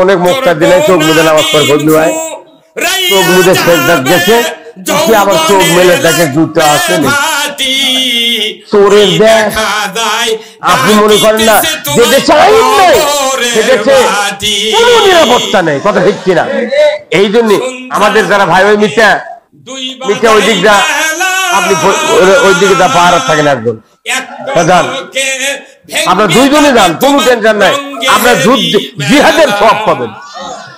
অনেক মুক্তা দিলে চোখ মুদে নামাজ পড়ে বদলু ভাই চোখ মুদে সেজদাত গেছে কি আবার চোখ মেলে দেখে জুতা আছে চোরের দেশ আপনি মনে করেন না যে দেশে আইন নেই সে দেশে কোনো নিরাপত্তা নেই কথা ঠিক কিনা এই জন্য আমাদের যারা ভাই ভাই মিথ্যা ওই দিকটা আপনি ওই দিকে যা পাহাড় থাকেন একজন আপনার দুইজনে যান কোনো টেনশন নাই আপনার জিহাদের সব পাবেন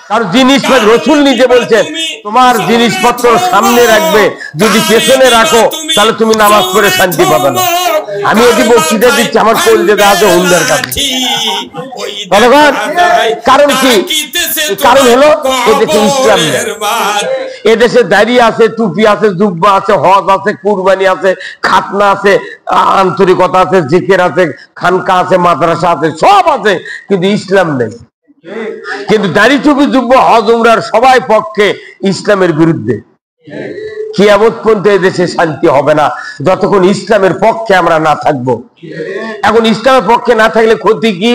কারণ জিনিস রসুল নিজে বলছেন তোমার জিনিসপত্র সামনে রাখবে যদি পেছনে রাখো তাহলে তুমি নামাজ পড়ে শান্তি পাবে না আমি এটি বক্তৃতা দিচ্ছি আমার কলজেটা আছে হুন্ডার কাছে কারণ কি কারণ হলো এদেশে ইসলাম এদেশে দাঁড়িয়ে আছে টুপি আছে জুব্বা আছে হজ আছে কুরবানি আছে খাতনা আছে আন্তরিকতা আছে জিকির আছে খানকা আছে মাদ্রাসা আছে সব আছে কিন্তু ইসলাম নেই কিন্তু দাড়ি টুপি জুব্বা হজ উমরার সবাই পক্ষে ইসলামের বিরুদ্ধে কিয়ামত পর্যন্ত এদেশে শান্তি হবে না যতক্ষণ ইসলামের পক্ষে আমরা না থাকব এখন ইসলামের পক্ষে না থাকলে ক্ষতি কি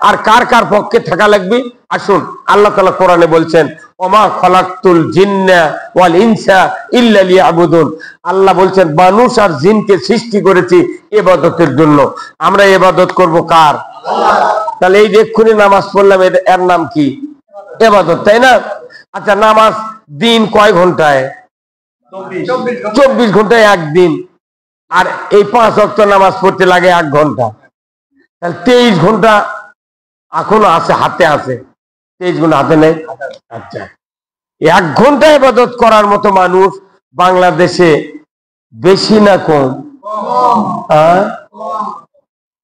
আর কার কার পক্ষে থাকা লাগবে আসুন আল্লাহ তাআলা কোরআনে বলছেন ওমা খলাকতুল জিন্না ওয়াল ইনসা ইল্লা লিয়াবুদুন আল্লাহ বলছেন মানুষ আর জিনকে সৃষ্টি করেছি ইবাদতের জন্য আমরা ইবাদত করব কার আল্লাহ তাহলে এই যে এক্ষুনি নামাজ পড়লাম এর নাম কি ইবাদত তাই না আচ্ছা নামাজ দিন কয় ঘন্টায় 24 ঘন্টায় একদিন আর এই 5 ওয়াক্ত নামাজ পড়তে লাগে 1 ঘন্টা তাহলে 23 ঘন্টা এখনো আছে হাতে আছে 23 ঘন্টা হাতে নেই আচ্ছা 1 ঘন্টা ইবাদত করার মতো মানুষ বাংলাদেশে বেশি না কম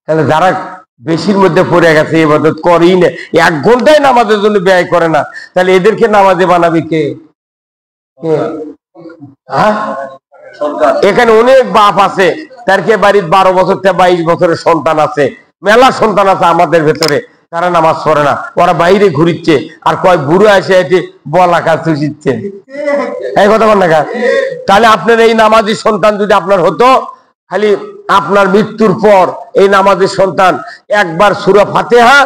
তাহলে যারা বেশির মধ্যে পড়ে গেছে ইবাদত করেই না 1 ঘন্টায় নামাজের জন্য ব্যয় করে না তাহলে এদেরকে নামাজে বানাবে কে এখানে অনেক বাপ আছে তার কে বাড়ির 12 বছর থেকে 22 বছরের সন্তান আছে মেলা সন্তান আছে আমাদের ভেতরে তারা নামাজ পড়ে না ওরা বাইরে ঘুরিচ্ছে আর কয় বুড়ো এসে এটি বলা কাজ শিখছে এই কথা বল না তাহলে আপনার এই নামাজি সন্তান যদি আপনার হতো খালি আপনার মৃত্যুর পর এই নামাজি সন্তান একবার সূরা ফাতিহা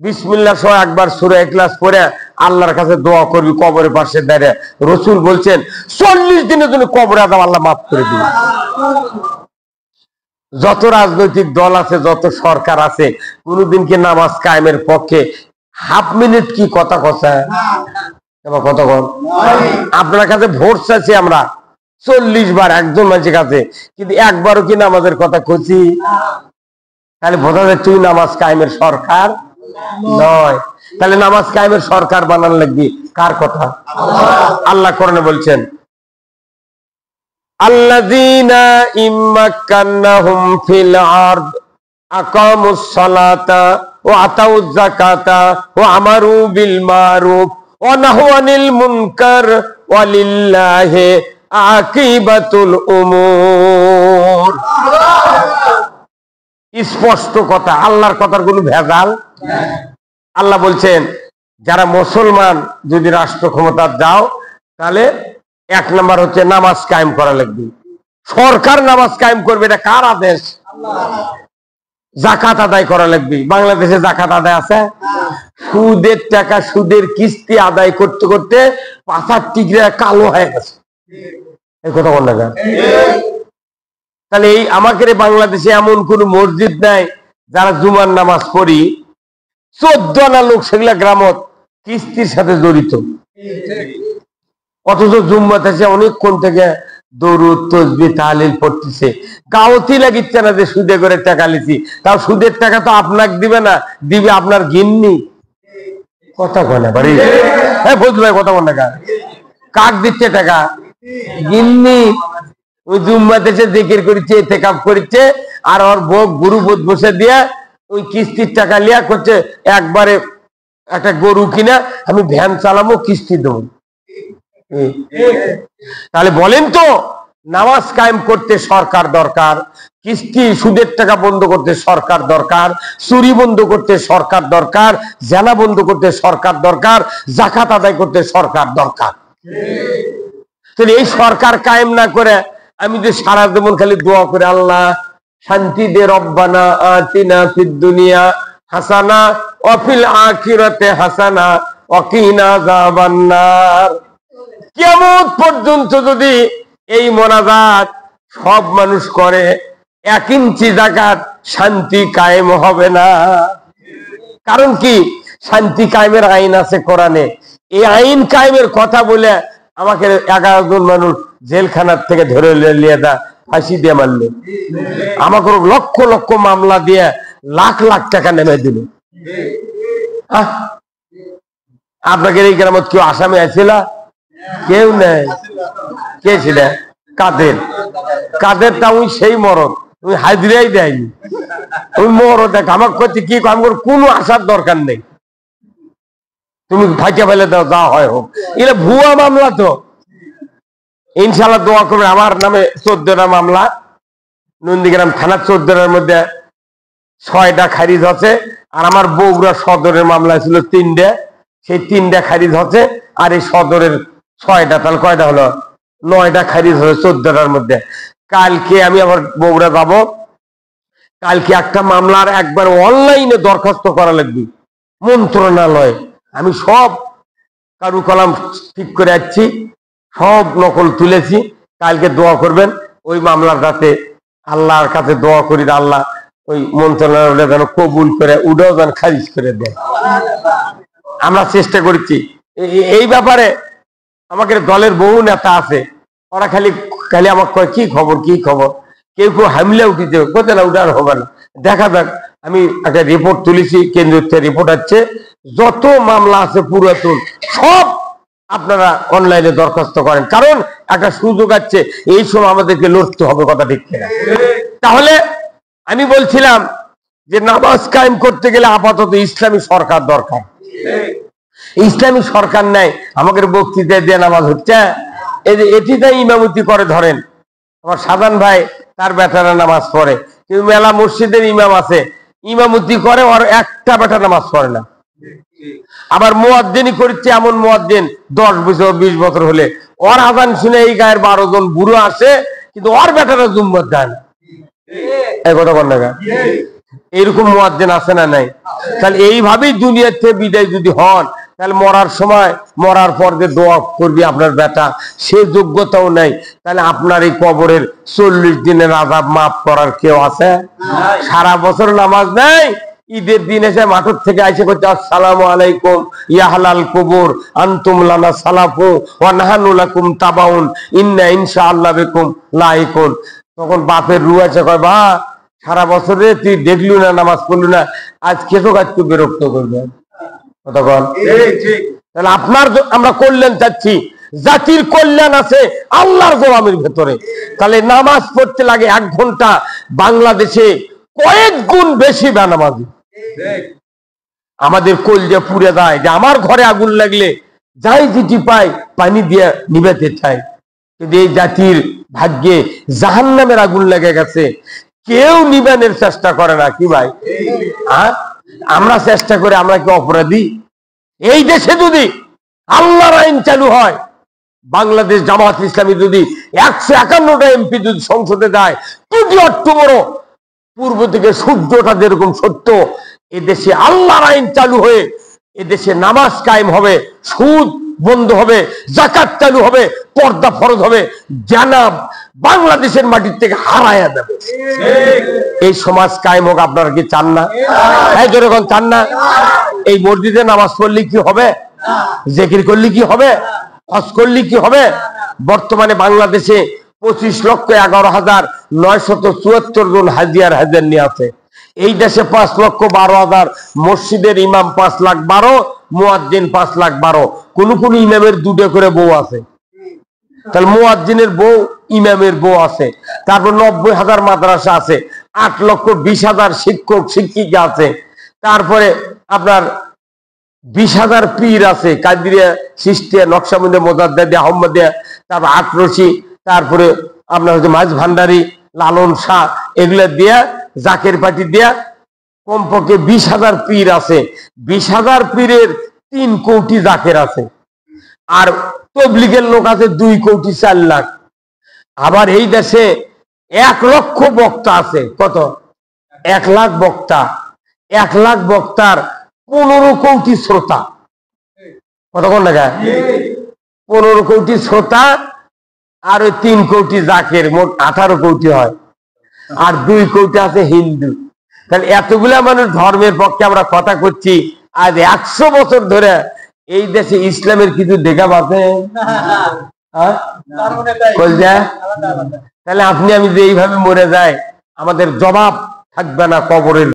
বিসমিল্লাহ সহ একবার সূরা ইখলাস পড়ে আল্লাহর কাছে দোয়া করবি কবরের পাশে দাঁড়িয়ে রাসূল বলছেন 40 দিনের জন্য কবরে আযাব আল্লাহ মাফ করে দিবেন যত রাজনৈতিক দল আছে যত সরকার আছে কোনদিন কি নামাজ কায়েমের পক্ষে হাফ মিনিট কি কথা কথা এবার কথা বল আপনার কাছে ভোট চাইছি আমরা 40 বার একজন মানুষের কাছে কিন্তু একবারও কি নামাজের কথা কইছি তাহলে বোঝা যায় তুই নামাজ কায়েমের সরকার নয় তাহলে নামাজ কায়েমের সরকার বানান লাগবে কার কথা আল্লাহ কোরআনে বলছেন আল্লাযীনা ইম্মাক্কান্নাহুম ফিল আরদ আকামুস সালাতা ওয়া আতাউয যাকাতা ওয়া আমারু বিল মারুফ ওয়া নাহু আনিল মুনকার ওয়া লিল্লাহি আকিবাতুল উমুর স্পষ্ট কথা আল্লাহর কথার কোনো ভেজাল আল্লাহ বলছেন যারা মুসলমান যদি রাষ্ট্র ক্ষমতা যাও তাহলে 1 নাম্বার হচ্ছে নামাজ কায়েম করা লাগবে সরকার নামাজ কায়েম করবে এটা কার আদেশ যাকাত আদায় করা লাগবে বাংলাদেশে যাকাত আদায় আছে সুদের টাকা সুদের কিস্তি আদায় করতে করতে পাছার টিকরে কালো হয়ে গেছে এই কথা বল না তাহলে এই আমাদের বাংলাদেশে এমন কোন মসজিদ নাই যারা জুমার নামাজ পড়ি 14 আনা লোক সেগুলা গ্রামত কিস্তির সাথে জড়িত অথচ জুম্মাতে এসে অনেকক্ষণ থেকে দরুদ তাসবিহ তাহলিল পড়তেছে গাওতি লাগিচ্ছে না যে সুদে করে টাকা লিছি তাও সুদের টাকা তো আপনাকে দিবে না দিবে আপনার গিন্নি কথা কয় না বাড়ি হ্যাঁ বুঝলো ভাই কথা বল না কাক দিচ্ছে টাকা গিন্নি ওই জুম্মাতে এসে জিকির করিচ্ছে ইতিকাফ করিচ্ছে আর ওর বউ গুরুবোধ বসে দিয়ে ওই কিস্তির টাকা লিয়া করছে একবারে একটা গরু কিনা আমি ভ্যান চালাবো কিস্তি দেবো তাহলে বলেন তো নামাজ কায়েম করতে সরকার দরকার কিস্তি সুদের টাকা বন্ধ করতে সরকার দরকার চুরি বন্ধ করতে সরকার দরকার জেনা বন্ধ করতে সরকার দরকার যাকাত আদায় করতে সরকার দরকার তাহলে এই সরকার কায়েম না করে আমি যে সারা জীবন খালি দোয়া করে আল্লাহ শান্তি দে রব্বানা আতিনা ফিদ দুনিয়া হাসানা ওয়া ফিল আখিরাতি হাসানা ওয়াকিনা আযাবান্নার। কিয়ামত পর্যন্ত যদি এই মোনাজাত সব মানুষ করে, 1 ইঞ্চি জাকাত শান্তি কায়েম হবে না। কারণ কি? শান্তি কায়েমের আইন আছে কোরআনে। এই আইন কায়েমের কথা বলে আমাকে 11 জন মানুষ জেলখানার থেকে ধরে নিয়ে ফাঁসি দিয়ে মারল। আমাকে লক্ষ লক্ষ মামলা দিয়ে লাখ লাখ টাকা নেমে দিল। আপনাদের এই গ্রামত কেউ আসামি আছিল? কেউ নেই। কে ছিল? কাদের? কাদেরটা ওই সেই মরদ, ওই হাজিরাই দেয়নি। ওই মরদ দেখ আমাকে করতে কি, আমার কোনো আসার দরকার নেই, তুমি ফাঁকে ফেলে দাও, যা হয় হোক। এটা ভুয়া মামলা তো। ইনশাল্লাহ দোয়া করবে। আমার নামে 14টা মামলা, নন্দীগ্রাম থানা 14টার মধ্যে 6টা খারিজ হচ্ছে। আর আমার বগুড়া সদরের মামলা ছিল 3টে, সেই 3টা খারিজ হচ্ছে। আর এই সদরের 6টা, তাহলে কয়টা হলো? 9টা খারিজ হলো 14টার মধ্যে। কালকে আমি আবার বগুড়া যাব। কালকে একটা মামলার একবার অনলাইনে দরখাস্ত করা লাগবে মন্ত্রণালয়। আমি সব কারু কলাম ঠিক করে যাচ্ছি, সব নকল তুলেছি। কালকে দোয়া করবেন ওই মামলাটাতে। আল্লাহর কাছে দোয়া করি, আল্লাহ ওই মন্ত্রণালয় যেন কবুল করে, উডাও যেন খারিজ করে দেয়। আমরা চেষ্টা করছি এই ব্যাপারে। আমাকে দলের বহু নেতা আছে, ওরা খালি খালি আমাকে কয় কি খবর, কি খবর। কেউ কেউ হামলে উঠিতে কোথায় না, উঠার হবে না। দেখা যাক। আমি একটা রিপোর্ট তুলেছি, কেন্দ্রীয় থেকে রিপোর্ট আছে। যত মামলা আছে পুরাতন সব আপনারা অনলাইনে দরখাস্ত করেন, কারণ একটা সুযোগ আছে। এই সময় আমাদেরকে লড়তে হবে, কথা ঠিক কিনা? তাহলে আমি বলছিলাম যে নামাজ কায়েম করতে গেলে আপাতত ইসলামী সরকার দরকার। ইসলামী সরকার নাই, আমাদের বক্তৃতায় দিয়ে নামাজ হচ্ছে। এই যে এটিতে ইমামতি করে, ধরেন আমার সাধারণ ভাই, তার বেটারা নামাজ পড়ে, কিন্তু মেলা মসজিদের ইমাম আছে, ইমামতি করে, ওর একটা বেটা নামাজ পড়ে না। আবার মুয়াজ্জিনি করছে এমন মুয়াজ্জিন 10 বছর 20 বছর হলে ওর আযান শুনে এই গায়ের 12 জন বুড়ো আসে, কিন্তু ওর বেটারা জুম্মত দেয় না। এই কথা বল না, এরকম মুয়াজ্জিন আছে না নাই? তাহলে এইভাবেই দুনিয়া থেকে বিদায় যদি হন, তাহলে মরার সময়, মরার পর যে দোয়া করবি আপনার বেটা, সে যোগ্যতাও নাই। তাহলে আপনার এই কবরের 40 দিনের আযাব মাফ করার কেউ আছে? সারা বছর নামাজ নাই, ঈদের দিন এসে মাঠের থেকে আইসে করছে আসসালামু আলাইকুম ইয়া হালাল কবর আনতুম লানা সালাফু ওয়া নাহানু লাকুম তাবাউন ইন্না ইনশাআল্লাহ বিকুম লাইকুন। তখন বাপের রু আছে, কয় বা সারা বছরে তুই দেখলু না, নামাজ পড়লু না, আজকে তো আজকে বিরক্ত করবে। তাহলে আপনার আমরা কল্যাণ চাচ্ছি, জাতির কল্যাণ আছে আল্লাহর গোলামের ভেতরে। তাহলে নামাজ পড়তে লাগে 1 ঘন্টা, বাংলাদেশে কয়েক গুণ বেশি বেনামাজি। আমাদের কলজা পুড়ে যায় যে আমার ঘরে আগুন লাগলে যাই যেটি পাই পানি দিয়ে নিভাতে চাই, কিন্তু এই জাতির ভাগ্যে জাহান্নামের আগুন লেগে গেছে, কেউ নিবানের চেষ্টা করে না। কি ভাই? আমরা চেষ্টা করে, আমরা কি অপরাধী? এই দেশে যদি আল্লাহর আইন চালু হয়, বাংলাদেশ জামাত ইসলামী যদি 151টা এমপি যদি সংসদে যায়, 2 অক্টোবর পূর্ব থেকে সূর্যটা যেরকম সত্য, এদেশে আল্লাহর আইন চালু হয়ে এদেশে নামাজ কায়েম হবে, সুদ বন্ধ হবে, যাকাত চালু হবে, পর্দা ফরজ হবে, জানাব বাংলাদেশের মাটির থেকে হারায়া দেবে। এই সমাজ কায়েম হোক, আপনারা কি চান না? যখন চান না, এই মসজিদে নামাজ পড়লে কি হবে? জিকির করলে কি হবে? হজ করলে কি হবে? বর্তমানে বাংলাদেশে 25,11,974 জন হাজিয়ার হাজার নিয়ে আছে। এই দেশে 5,12,000 মসজিদের ইমাম 5,12,000, মুয়াজ্জিন 5,12,000। কোন কোন ইমামের 2টা করে বউ আছে। তাহলে মুয়াজ্জিনের বউ, ইমামের বউ আছে। তারপর 90,000 মাদ্রাসা আছে, 8,20,000 শিক্ষক শিক্ষিকা আছে। তারপরে আপনার 20,000 পীর আছে, কাদিরিয়া, চিশতিয়া, নকশবন্দিয়া, মোজাদ্দেদি, আহমদিয়া, তারপর আটরশি, তারপরে আপনার হচ্ছে মাঝ ভান্ডারি, লালন শাহ, এগুলা দিয়া জাকের পার্টি দিয়া কমপক্ষে 20,000 পীর আছে। 20,000 পীরের 3 কোটি জাকের আছে, আর তবলিগের লোক আছে 2 কোটি 4 লাখ। আবার এই দেশে 1 লক্ষ বক্তা আছে। কত? 1 লাখ বক্তা। 1 লাখ বক্তার 15 কোটি শ্রোতা। কতক্ষণ টাকা 15 কোটি শ্রোতা আর ওই 3 কোটি জাকের, মোট 18 কোটি হয়। আর 2 কোটি আছে হিন্দু। তাহলে এতগুলা মানুষ ধর্মের পক্ষে আমরা কথা করছি, আজ 100 বছর ধরে এই দেশে ইসলামের কিছু দেখা পাচ্ছে? তাহলে আপনি আমি যে এইভাবে মরে যাই, আমাদের জবাব থাকবে না কবরের।